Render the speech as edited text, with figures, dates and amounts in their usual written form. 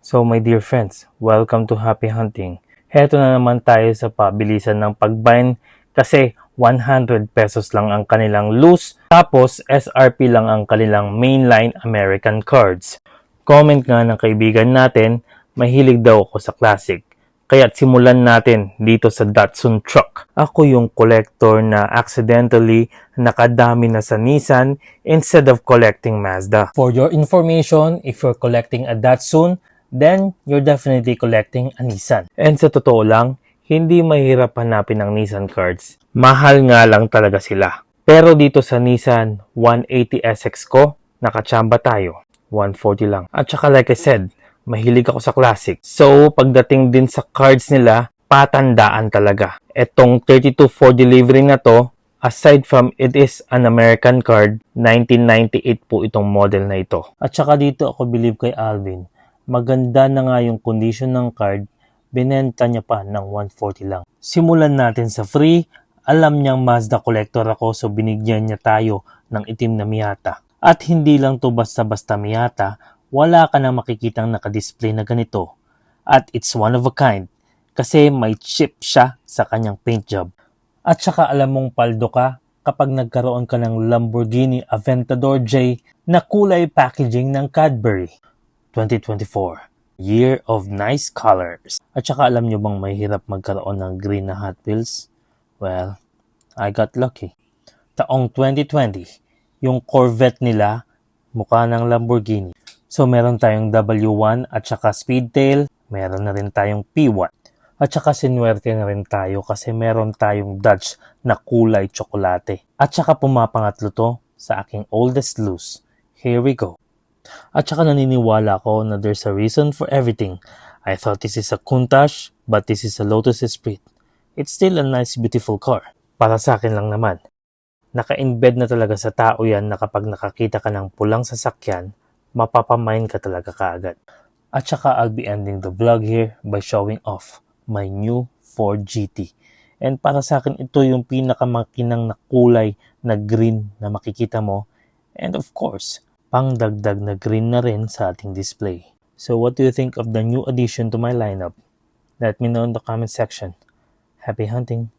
So my dear friends, welcome to Happy Hunting. Heto na naman tayo sa pabilisan ng pagbind kasi 100 pesos lang ang kanilang loose tapos SRP lang ang kanilang mainline American cards. Comment nga ng kaibigan natin, mahilig daw ako sa classic. Kaya't simulan natin dito sa Datsun truck. Ako yung collector na accidentally nakadami na sa Nissan instead of collecting Mazda. For your information, if you're collecting a Datsun, then you're definitely collecting a Nissan. And sa totoo lang, hindi mahirap hanapin ang Nissan cards. Mahal nga lang talaga sila. Pero dito sa Nissan 180 SX ko, nakachamba tayo. 140 lang. At saka like I said, mahilig ako sa classic. So, pagdating din sa cards nila, patandaan talaga. Etong 32 delivery na to, aside from it is an American card, 1998 po itong model na ito. At saka dito ako believe kay Alvin, maganda na nga yung condition ng card, binenta niya pa ng 140 lang. Simulan natin sa free. Alam niyang Mazda collector ako so binigyan niya tayo ng itim na Miata. At hindi lang to basta-basta Miata, wala ka na makikitang nakadisplay na ganito. At it's one of a kind kasi may chip siya sa kanyang paint job. At saka alam mong paldo ka kapag nagkaroon ka ng Lamborghini Aventador J na kulay packaging ng Cadbury. 2024, Year of Nice Colors. At saka alam nyo bang mahirap magkaroon ng green na Hot Wheels? Well, I got lucky. Taong 2020, yung Corvette nila mukha ng Lamborghini. So meron tayong W1 at saka Speedtail, meron na rin tayong P1. At saka sinuwerte na rin tayo kasi meron tayong Dodge na kulay tsokolate. At saka pumapangatlo to sa aking oldest loose. Here we go. At saka naniniwala ko na there's a reason for everything. I thought this is a Countach, but this is a Lotus Esprit. It's still a nice beautiful car. Para sa akin lang naman. Naka-embed na talaga sa tao yan na kapag nakakita ka ng pulang sasakyan, mapapamain ka talaga kaagad. At saka I'll be ending the vlog here by showing off my new Ford GT. And para sa akin ito yung pinakamakinang na kulay na green na makikita mo. And of course, pangdagdag na green na rin sa ating display. So what do you think of the new addition to my lineup? Let me know in the comment section. Happy hunting!